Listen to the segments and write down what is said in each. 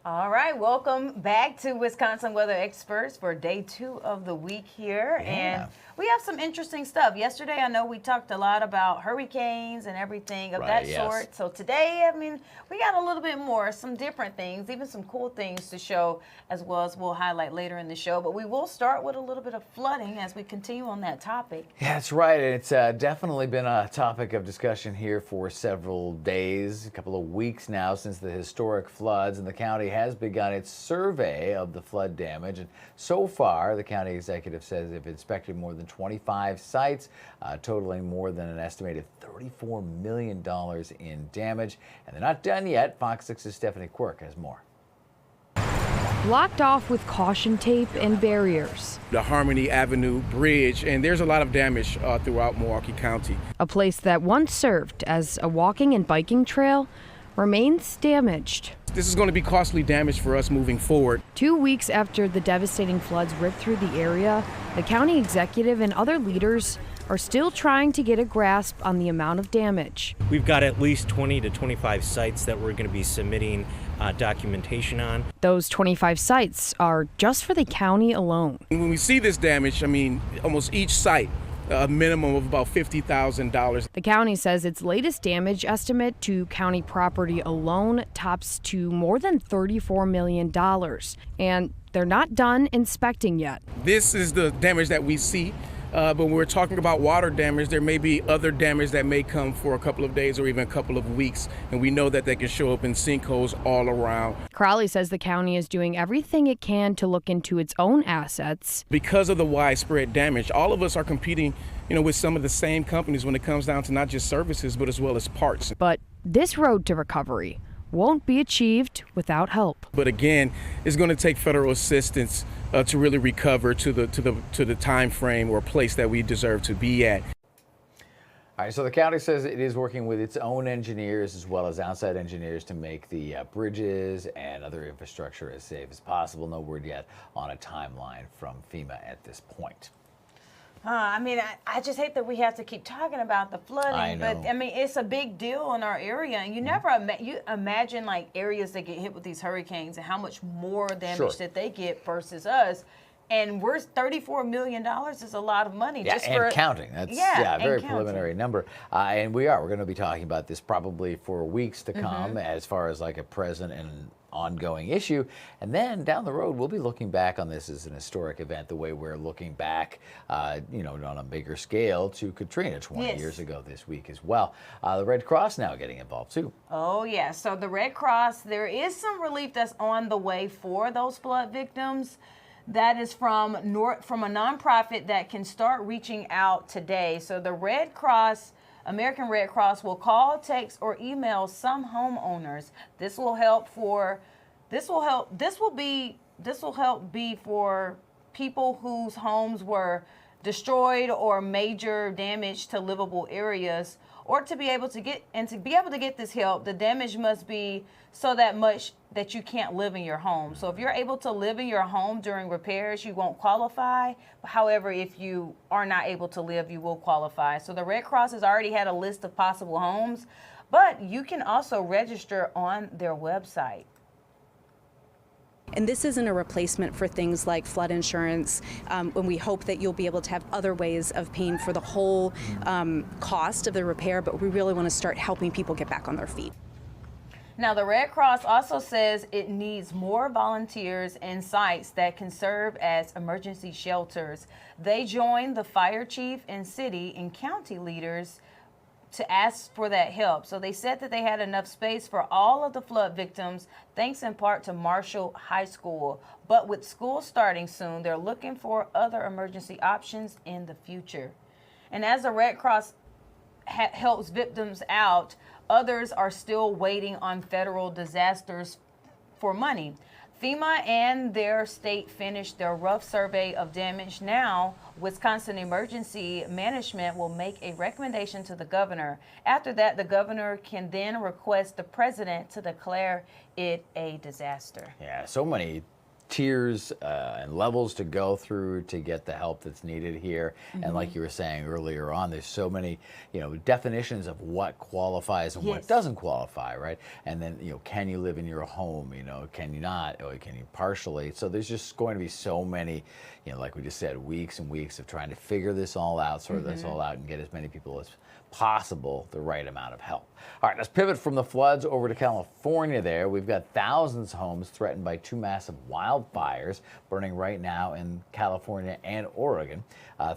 All right, welcome back to Wisconsin Weather Experts for day 2 of the week here. Yeah. And we have some interesting stuff. Yesterday, I know we talked a lot about hurricanes and everything of that sort. So today, I mean, we got a little bit more, some different things, even some cool things to show, as well as we'll highlight later in the show. But we will start with a little bit of flooding as we continue on that topic. Yeah, that's right. It's definitely been a topic of discussion here for several days, a couple of weeks now since the historic floods, and the county has begun its survey of the flood damage. And so far, the county executive says they've inspected more than 25 sites, totaling more than an estimated $34 million in damage. And they're not done yet. Fox 6's Stephanie Quirk has more. Blocked off with caution tape and barriers. The Harmony Avenue Bridge, and there's a lot of damage throughout Milwaukee County. A place that once served as a walking and biking trail remains damaged. This is going to be costly damage for us moving forward. 2 weeks after the devastating floods ripped through the area, the county executive and other leaders are still trying to get a grasp on the amount of damage. We've got at least 20 to 25 sites that we're going to be submitting documentation on. Those 25 sites are just for the county alone. When we see this damage, I mean, almost each site, a minimum of about $50,000. The county says its latest damage estimate to county property alone tops to more than $34 million. And they're not done inspecting yet. This is the damage that we see. But when we're talking about water damage, there may be other damage that may come for a couple of days or even a couple of weeks. And we know that they can show up in sinkholes all around. Crowley says the county is doing everything it can to look into its own assets. Because of the widespread damage, all of us are competing, with some of the same companies when it comes down to not just services, but as well as parts. But this road to recovery won't be achieved without help. But again, it's going to take federal assistance to really recover to the time frame or place that we deserve to be at. All right, so the county says it is working with its own engineers as well as outside engineers to make the bridges and other infrastructure as safe as possible. No word yet on a timeline from FEMA at this point. I mean, I just hate that we have to keep talking about the flooding, but I mean, it's a big deal in our area, and you never you imagine like areas that get hit with these hurricanes and how much more damage that they get versus us. And we're $34 million is a lot of money. Yeah, just and for counting. That's a very preliminary number. And we're going to be talking about this probably for weeks to come as far as like a present and ongoing issue. And then down the road, we'll be looking back on this as an historic event, the way we're looking back, on a bigger scale to Katrina 20 years ago this week as well. The Red Cross now getting involved too. Oh yeah, so the Red Cross, there is some relief that's on the way for those flood victims. That is from a nonprofit that can start reaching out today. So the Red Cross, American Red Cross, will call, text, or email some homeowners. This will help be for people whose homes were destroyed or major damage to livable areas, or to be able to get this help, the damage must be so that much that you can't live in your home. So if you're able to live in your home during repairs, you won't qualify. However, if you are not able to live, you will qualify. So the Red Cross has already had a list of possible homes, but you can also register on their website. And this isn't a replacement for things like flood insurance, when we hope that you'll be able to have other ways of paying for the whole cost of the repair, but we really want to start helping people get back on their feet. Now, the Red Cross also says it needs more volunteers and sites that can serve as emergency shelters. They joined the fire chief and city and county leaders to ask for that help. So they said that they had enough space for all of the flood victims, thanks in part to Marshall High School. But with school starting soon, they're looking for other emergency options in the future. And as the Red Cross helps victims out, others are still waiting on federal disasters for money. FEMA and their state finished their rough survey of damage. Now, Wisconsin Emergency Management will make a recommendation to the governor. After that, the governor can then request the president to declare it a disaster. Yeah, so many tiers and levels to go through to get the help that's needed here. And like you were saying earlier on, there's so many, definitions of what qualifies and what doesn't qualify, right? And then, can you live in your home? Can you not? Or can you partially? So there's just going to be so many, like we just said, weeks and weeks of trying to figure this all out, sort this all out, and get as many people as possible the right amount of help. All right, let's pivot from the floods over to California there. We've got thousands of homes threatened by 2 massive wildfires burning right now in California and Oregon.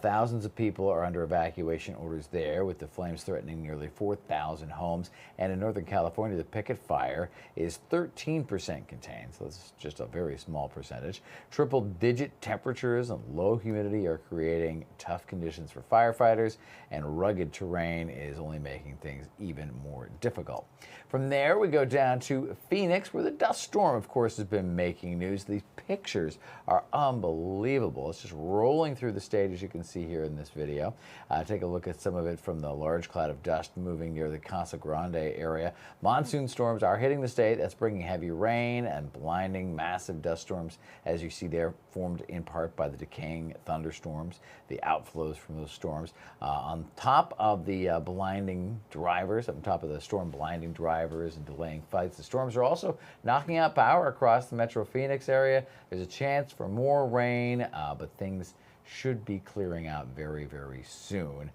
Thousands of people are under evacuation orders there, with the flames threatening nearly 4,000 homes. And in Northern California, the picket fire is 13% contained, so that's just a very small percentage. Triple-digit temperatures and low humidity are creating tough conditions for firefighters, and rugged terrain is only making things even more difficult. From there, we go down to Phoenix, where the dust storm, of course, has been making news. These pictures are unbelievable. It's just rolling through the state, as you can see here in this video. Take a look at some of it from the large cloud of dust moving near the Casa Grande area. Monsoon storms are hitting the state. That's bringing heavy rain and blinding massive dust storms, as you see there, formed in part by the decaying thunderstorms, the outflows from those storms. On top of the blinding drivers, on top of the storm blinding drivers and delaying flights, the storms are also knocking out power across the Metro Phoenix area. There's a chance for more rain, but things should be clearing out very, very soon.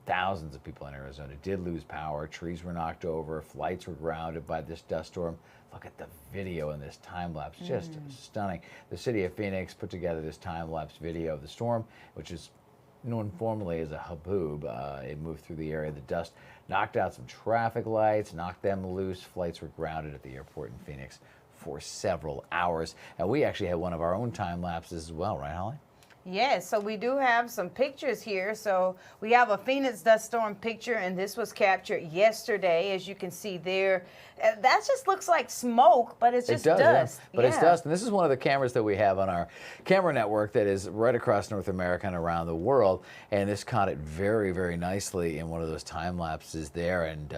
Thousands of people in Arizona did lose power. Trees were knocked over. Flights were grounded by this dust storm. Look at the video in this time lapse, just stunning. The city of Phoenix put together this time lapse video of the storm, which is known formally as a haboob. It moved through the area. The dust knocked out some traffic lights, knocked them loose. Flights were grounded at the airport in Phoenix for several hours. And we actually had one of our own time lapses as well, right, Holly? Yes, so we do have some pictures here. So we have a Phoenix dust storm picture, and this was captured yesterday, as you can see there. That just looks like smoke, but it's just dust. Yeah. But it's dust. And this is one of the cameras that we have on our camera network that is right across North America and around the world. And this caught it very, very nicely in one of those time lapses there. And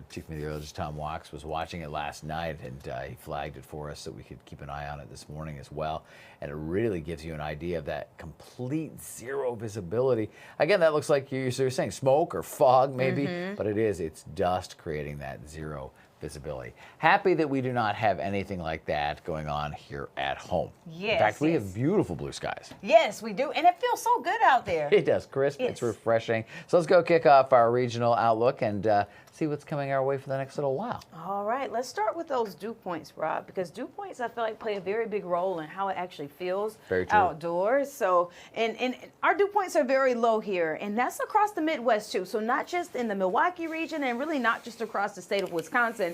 Chief Meteorologist Tom Wachs was watching it last night, and he flagged it for us so we could keep an eye on it this morning as well. And it really gives you an idea of that complete zero visibility. Again, that looks like you're saying smoke or fog maybe, but it's dust creating that zero visibility. Happy that we do not have anything like that going on here at home. Yes, in fact, we have beautiful blue skies. Yes, we do. And it feels so good out there. It does, crisp. It's refreshing. So let's go kick off our regional outlook and see what's coming our way for the next little while. All right, let's start with those dew points, Rob, because dew points, I feel like, play a very big role in how it actually feels outdoors. So, and our dew points are very low here, and that's across the Midwest too. So not just in the Milwaukee region, and really not just across the state of Wisconsin.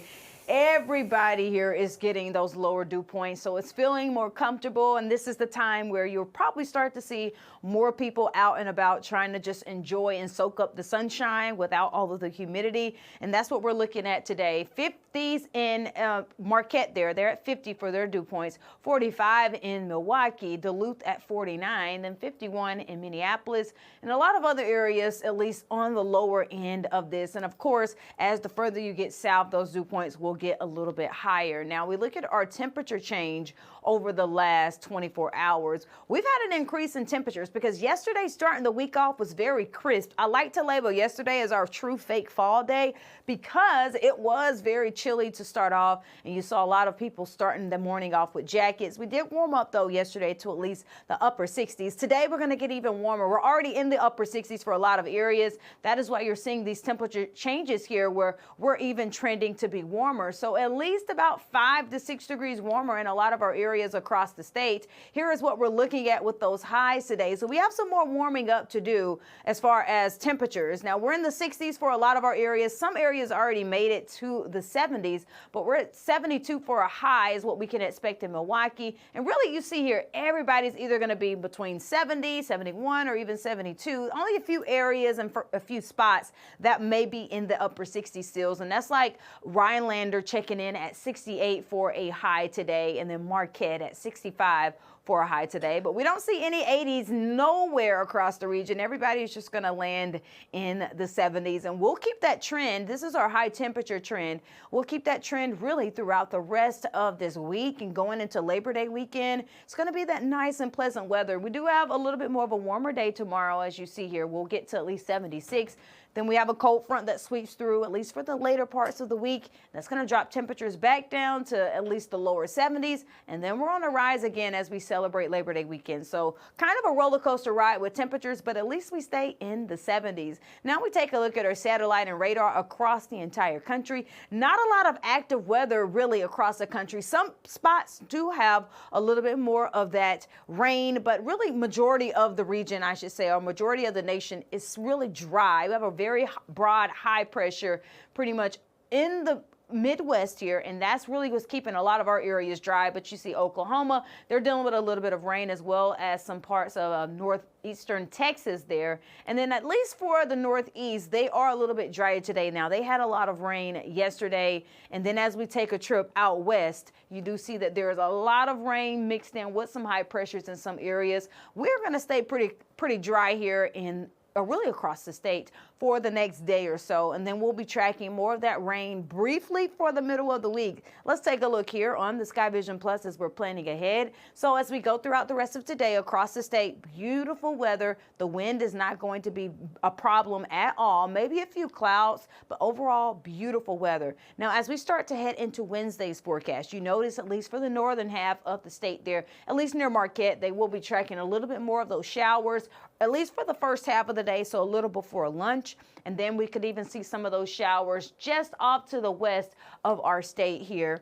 Everybody here is getting those lower dew points, so it's feeling more comfortable, and this is the time where you'll probably start to see more people out and about trying to just enjoy and soak up the sunshine without all of the humidity, and that's what we're looking at today. 50s in Marquette they're at 50 for their dew points, 45 in Milwaukee, Duluth at 49, then 51 in Minneapolis, and a lot of other areas at least on the lower end of this. And of course, as the further you get south, those dew points will get a little bit higher. Now we look at our temperature change over the last 24 hours. We've had an increase in temperatures because yesterday, starting the week off, was very crisp. I like to label yesterday as our true fake fall day because it was very chilly to start off, and you saw a lot of people starting the morning off with jackets. We did warm up though yesterday to at least the upper 60s. Today we're going to get even warmer. We're already in the upper 60s for a lot of areas. That is why you're seeing these temperature changes here where we're even trending to be warmer. warmer. So at least about 5 to 6 degrees warmer in a lot of our areas across the state. Here is what we're looking at with those highs today. So we have some more warming up to do as far as temperatures. Now we're in the 60s for a lot of our areas. Some areas already made it to the 70s, but we're at 72 for a high is what we can expect in Milwaukee. And really you see here, everybody's either going to be between 70, 71, or even 72. Only a few areas and for a few spots that may be in the upper 60s still. And that's like Rhinelander checking in at 68 for a high today, and then Marquette at 65 for a high today. But we don't see any 80s nowhere across the region. Everybody's just going to land in the 70s, and we'll keep that trend. This is our high temperature trend. We'll keep that trend really throughout the rest of this week and going into Labor Day weekend. It's going to be that nice and pleasant weather. We do have a little bit more of a warmer day tomorrow, as you see here. We'll get to at least 76. Then we have a cold front that sweeps through, at least for the later parts of the week. That's going to drop temperatures back down to at least the lower 70s. And then we're on a rise again as we celebrate Labor Day weekend. So kind of a roller coaster ride with temperatures, but at least we stay in the 70s. Now we take a look at our satellite and radar across the entire country. Not a lot of active weather really across the country. Some spots do have a little bit more of that rain, but really majority of the region, I should say, or majority of the nation is really dry. We have a very broad high pressure pretty much in the Midwest here, and that's really what's keeping a lot of our areas dry. But you see Oklahoma, they're dealing with a little bit of rain, as well as some parts of northeastern Texas there. And then at least for the Northeast, they are a little bit drier today. Now they had a lot of rain yesterday, and then as we take a trip out west, you do see that there's a lot of rain mixed in with some high pressures in some areas. We're going to stay pretty dry here in really across the state for the next day or so, and then we'll be tracking more of that rain briefly for the middle of the week. Let's take a look here on the Sky Vision Plus as we're planning ahead. So as we go throughout the rest of today across the state, beautiful weather. The wind is not going to be a problem at all. Maybe a few clouds, but overall beautiful weather. Now as we start to head into Wednesday's forecast, you notice at least for the northern half of the state there, at least near Marquette, they will be tracking a little bit more of those showers, at least for the first half of the day, so a little before lunch. And then we could even see some of those showers just off to the west of our state here.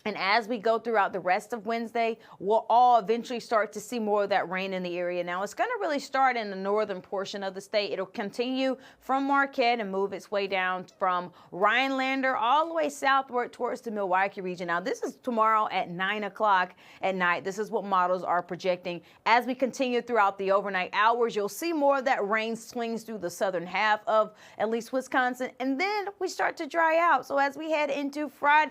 And as we go throughout the rest of Wednesday, we'll all eventually start to see more of that rain in the area. Now, it's going to really start in the northern portion of the state. It'll continue from Marquette and move its way down from Rhinelander all the way southward towards the Milwaukee region. Now, this is tomorrow at 9 o'clock at night. This is what models are projecting. As we continue throughout the overnight hours, you'll see more of that rain swings through the southern half of at least Wisconsin, and then we start to dry out. So as we head into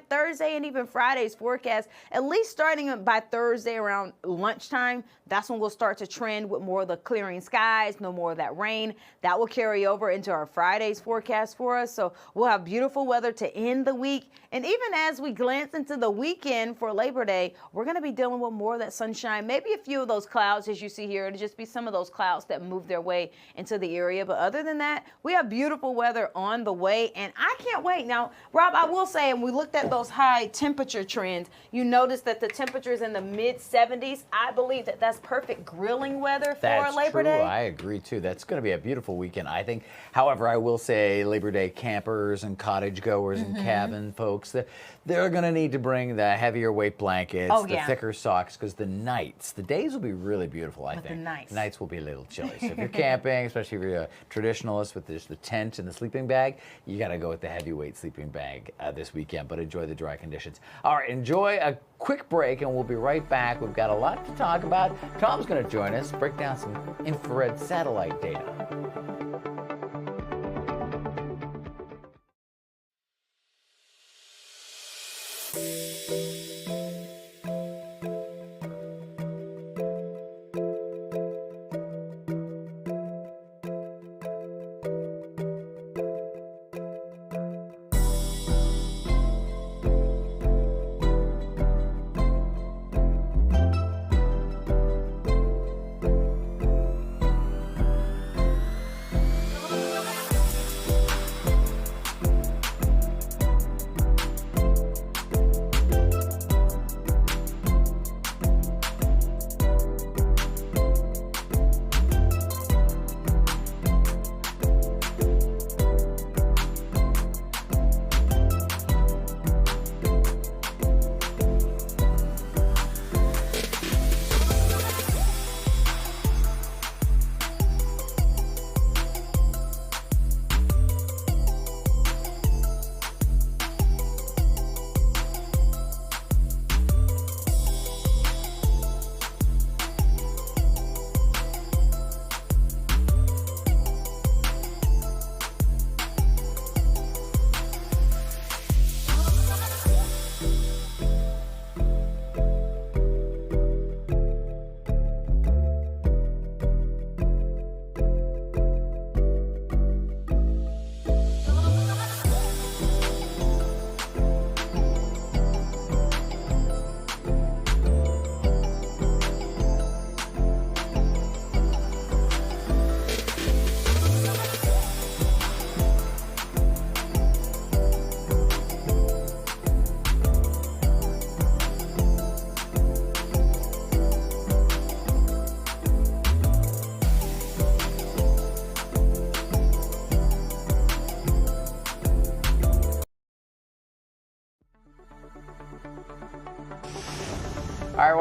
Thursday and even Friday, forecast, at least starting by Thursday around lunchtime, that's when we'll start to trend with more of the clearing skies, no more of that rain. That will carry over into our Friday's forecast for us. So we'll have beautiful weather to end the week. And even as we glance into the weekend for Labor Day, we're going to be dealing with more of that sunshine, maybe a few of those clouds as you see here. It'll just be some of those clouds that move their way into the area. But other than that, we have beautiful weather on the way, and I can't wait. Now, Rob, I will say, and we looked at those high temperature trends, you notice that the temperature is in the mid 70s. I believe that that's perfect grilling weather for Labor Day. I agree too. That's going to be a beautiful weekend, I think. However, I will say Labor Day campers and cottage goers and cabin folks, they're going to need to bring the heavier weight blankets, the thicker socks, because the days will be really beautiful, I think. The nights will be a little chilly. So if you're camping, especially if you're a traditionalist with the tent and the sleeping bag, you got to go with the heavyweight sleeping bag this weekend, but enjoy the dry conditions. All right, enjoy a quick break, and we'll be right back. We've got a lot to talk about. Tom's going to join us, break down some infrared satellite data.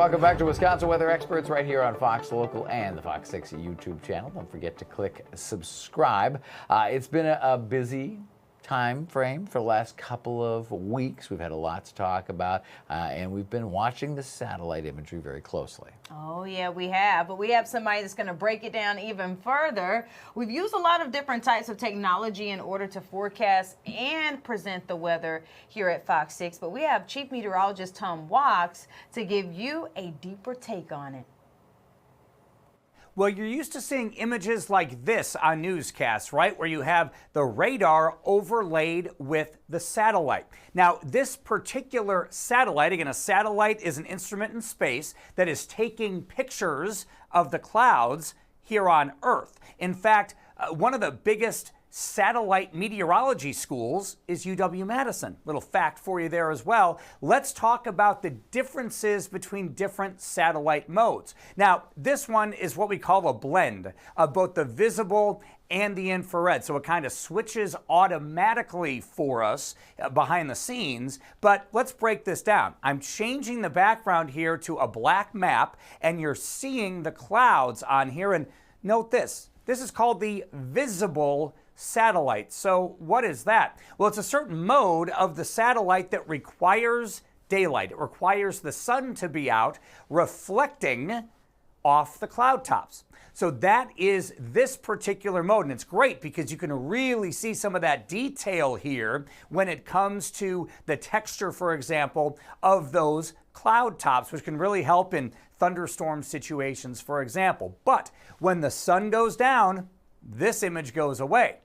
welcome back to Wisconsin Weather Experts right here on Fox Local and the Fox 6 YouTube channel. Don't forget to click subscribe. It's been a busy time frame for the last couple of weeks. We've had a lot to talk about, and we've been watching the satellite imagery very closely. Oh, yeah, we have. But we have somebody that's going to break it down even further. We've used a lot of different types of technology in order to forecast and present the weather here at Fox 6. But we have Chief Meteorologist Tom Wachs to give you a deeper take on it. Well, you're used to seeing images like this on newscasts, right? Where you have the radar overlaid with the satellite. Now, this particular satellite, again, a satellite is an instrument in space that is taking pictures of the clouds here on Earth. In fact, one of the biggest satellite meteorology schools is UW-Madison. Little fact for you there as well. Let's talk about the differences between different satellite modes. Now, this one is what we call a blend of both the visible and the infrared. So it kind of switches automatically for us behind the scenes. But let's break this down. I'm changing the background here to a black map, and you're seeing the clouds on here. And note this. This is called the visible satellite. So what is that? Well, it's a certain mode of the satellite that requires daylight. It requires the sun to be out, reflecting off the cloud tops. So that is this particular mode, and it's great because you can really see some of that detail here when it comes to the texture, for example, of those cloud tops, which can really help in thunderstorm situations, for example. But when the sun goes down, this image goes away.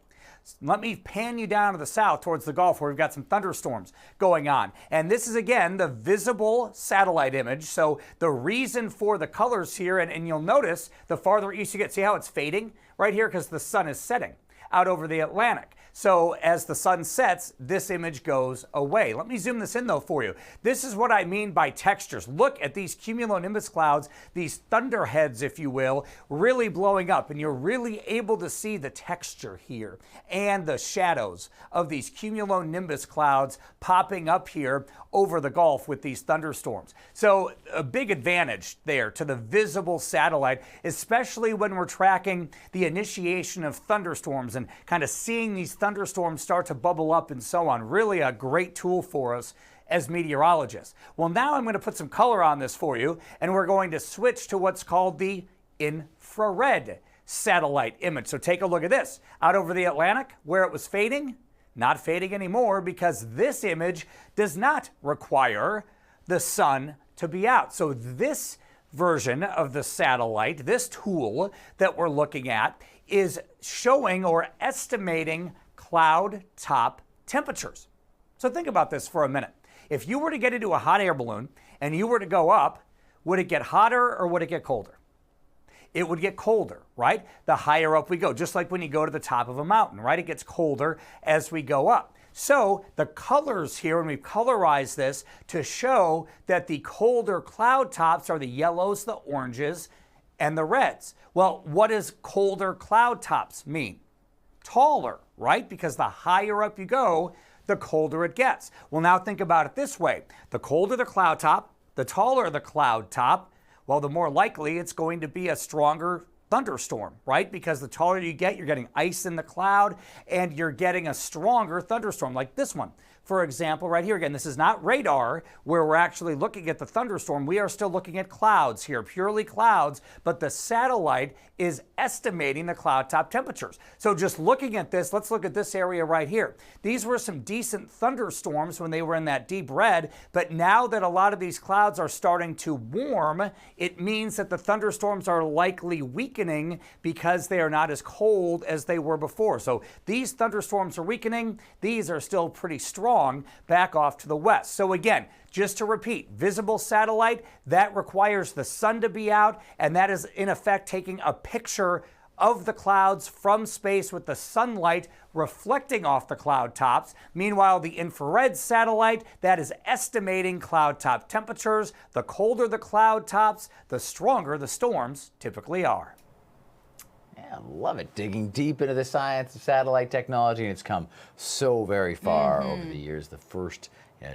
Let me pan you down to the south towards the Gulf where we've got some thunderstorms going on. And this is, again, the visible satellite image. So the reason for the colors here, and you'll notice the farther east you get, see how it's fading right here because the sun is setting out over the Atlantic. So as the sun sets, this image goes away. Let me zoom this in though for you. This is what I mean by textures. Look at these cumulonimbus clouds, these thunderheads, if you will, really blowing up, and you're really able to see the texture here and the shadows of these cumulonimbus clouds popping up here over the Gulf with these thunderstorms. So a big advantage there to the visible satellite, especially when we're tracking the initiation of thunderstorms and kind of seeing these thunderstorms start to bubble up and so on. Really a great tool for us as meteorologists. Well, now I'm going to put some color on this for you, and we're going to switch to what's called the infrared satellite image. So take a look at this. Out over the Atlantic where it was fading, not fading anymore because this image does not require the sun to be out. So this version of the satellite, this tool that we're looking at, is showing or estimating cloud top temperatures. So think about this for a minute. If you were to get into a hot air balloon and you were to go up, would it get hotter or would it get colder? It would get colder, right? The higher up we go, just like when you go to the top of a mountain, right? It gets colder as we go up. So the colors here, and we've colorized this to show that the colder cloud tops are the yellows, the oranges, and the reds. Well, what does colder cloud tops mean? Taller, right? Because the higher up you go, the colder it gets. Well, now think about it this way. The colder the cloud top, the taller the cloud top, well, the more likely it's going to be a stronger thunderstorm, right? Because the taller you get, you're getting ice in the cloud and you're getting a stronger thunderstorm like this one. For example, right here, again, this is not radar where we're actually looking at the thunderstorm. We are still looking at clouds here, purely clouds, but the satellite is estimating the cloud top temperatures. So just looking at this, let's look at this area right here. These were some decent thunderstorms when they were in that deep red, but now that a lot of these clouds are starting to warm, it means that the thunderstorms are likely weakening because they are not as cold as they were before. So these thunderstorms are weakening. These are still pretty strong back off to the west. So again, just to repeat, visible satellite, that requires the sun to be out, and that is in effect taking a picture of the clouds from space with the sunlight reflecting off the cloud tops. Meanwhile, the infrared satellite, that is estimating cloud top temperatures. The colder the cloud tops, the stronger the storms typically are. Yeah, love it. Digging deep into the science of satellite technology, and it's come so very far over the years. The first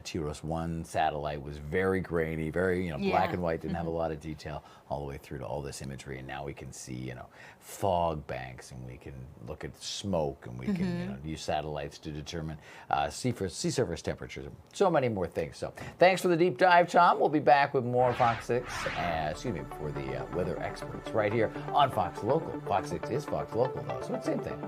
TROS-1 satellite was very grainy, very black and white, didn't have a lot of detail, all the way through to all this imagery. And now we can see fog banks, and we can look at smoke, and we can use satellites to determine sea surface temperatures, and so many more things. So thanks for the deep dive, Tom. We'll be back with more Fox 6, for the weather experts right here on Fox Local. Fox 6 is Fox Local, though, so it's the same thing.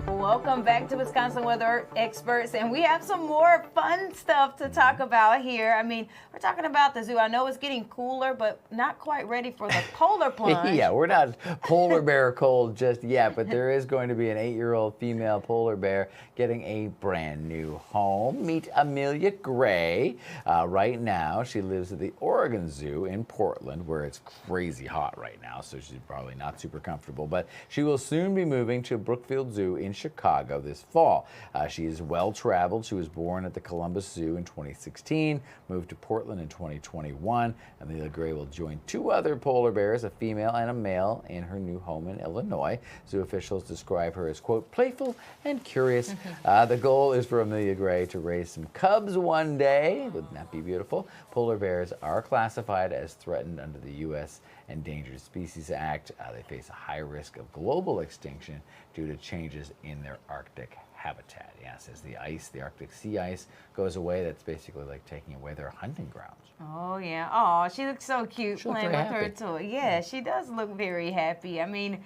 Welcome back to Wisconsin Weather Experts, and we have some more fun stuff to talk about here. I mean, we're talking about the zoo. I know it's getting cooler, but not quite ready for the polar plunge. Yeah, we're not polar bear cold just yet, but there is going to be an 8-year-old female polar bear getting a brand new home. Meet Amelia Gray. Right now, she lives at the Oregon Zoo in Portland, where it's crazy hot right now, so she's probably not super comfortable, but she will soon be moving to Brookfield Zoo in Chicago this fall. She is well-traveled. She was born at the Columbus Zoo in 2016, moved to Portland in 2021. Amelia Gray will join 2 other polar bears, a female and a male, in her new home in Illinois. Zoo officials describe her as, quote, playful and curious. The goal is for Amelia Gray to raise some cubs one day. Wouldn't that be beautiful? Polar bears are classified as threatened under the U.S. Endangered Species Act. They face a high risk of global extinction due to changes in their Arctic habitat. Yes, as the Arctic sea ice goes away, that's basically like taking away their hunting grounds. Oh, yeah. Oh, she looks so cute playing with her happy. toy. Yeah, she does look very happy. I mean,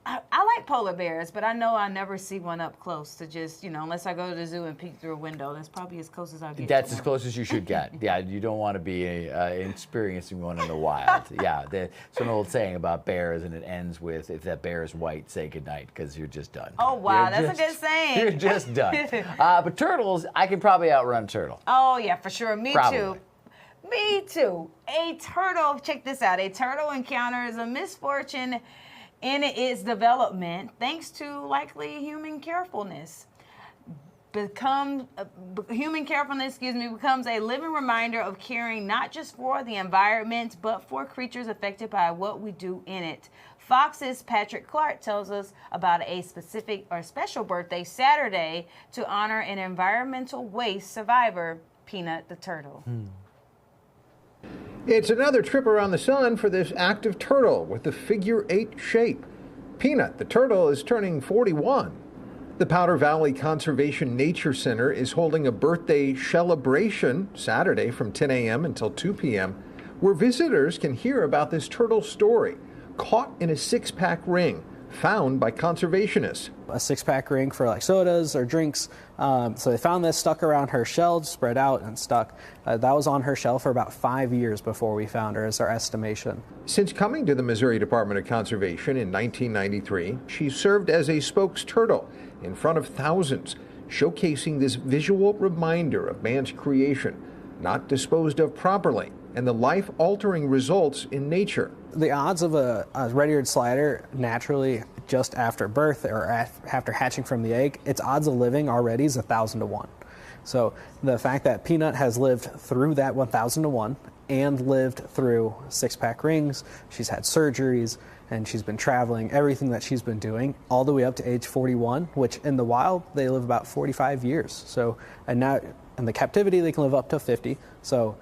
I like polar bears, but I know I never see one up close to just, unless I go to the zoo and peek through a window. That's probably as close as I'll get. That's as close as you should get. Yeah, you don't want to be experiencing one in the wild. Yeah, there's an old saying about bears, and it ends with, if that bear is white, say goodnight, because you're just done. Oh, wow, that's a good saying. You're just done. But turtles, I can probably outrun a turtle. Oh, yeah, for sure. Me Probably. too. Me too. A turtle, check this out. A turtle encounters a misfortune in its development thanks to likely human carefulness. Human carefulness becomes a living reminder of caring not just for the environment, but for creatures affected by what we do in it. Fox's Patrick Clark tells us about a specific or special birthday Saturday to honor an environmental waste survivor, Peanut the turtle. It's another trip around the sun for this active turtle with the figure 8 shape. Peanut, the turtle, is turning 41. The Powder Valley Conservation Nature Center is holding a birthday celebration Saturday from 10 a.m. until 2 p.m. where visitors can hear about this turtle's story, caught in a six-pack ring found by conservationists. A six-pack ring for like sodas or drinks. So they found this stuck around her shell, spread out and stuck. That was on her shell for about 5 years before we found her, is our estimation. Since coming to the Missouri Department of Conservation in 1993, she served as a spokes turtle in front of thousands, showcasing this visual reminder of man's creation, not disposed of properly, and the life-altering results in nature. The odds of a red-eared slider naturally just after birth or after hatching from the egg, its odds of living already is 1,000 to 1. So the fact that Peanut has lived through that 1,000 to 1 and lived through six-pack rings, she's had surgeries, and she's been traveling, everything that she's been doing, all the way up to age 41, which in the wild, they live about 45 years. So, and now in the captivity, they can live up to 50. So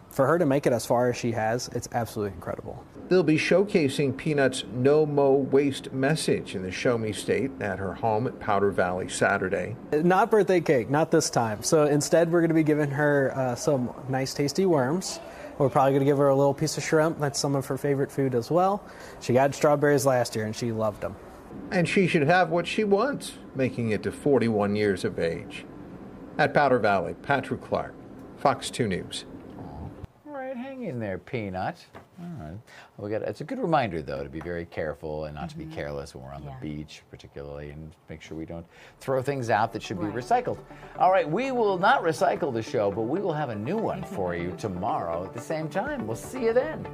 for her to make it as far as she has, it's absolutely incredible. They'll be showcasing Peanut's No Mo Waste message in the Show Me State at her home at Powder Valley Saturday. Not birthday cake, not this time. So instead, we're going to be giving her some nice tasty worms. We're probably going to give her a little piece of shrimp. That's some of her favorite food as well. She got strawberries last year and she loved them. And she should have what she wants, making it to 41 years of age. At Powder Valley, Patrick Clark, Fox 2 News. Hang in there, Peanut. All right. It's a good reminder, though, to be very careful and not to be careless when we're on the beach, particularly, and make sure we don't throw things out that should be recycled. All right, we will not recycle the show, but we will have a new one for you tomorrow at the same time. We'll see you then.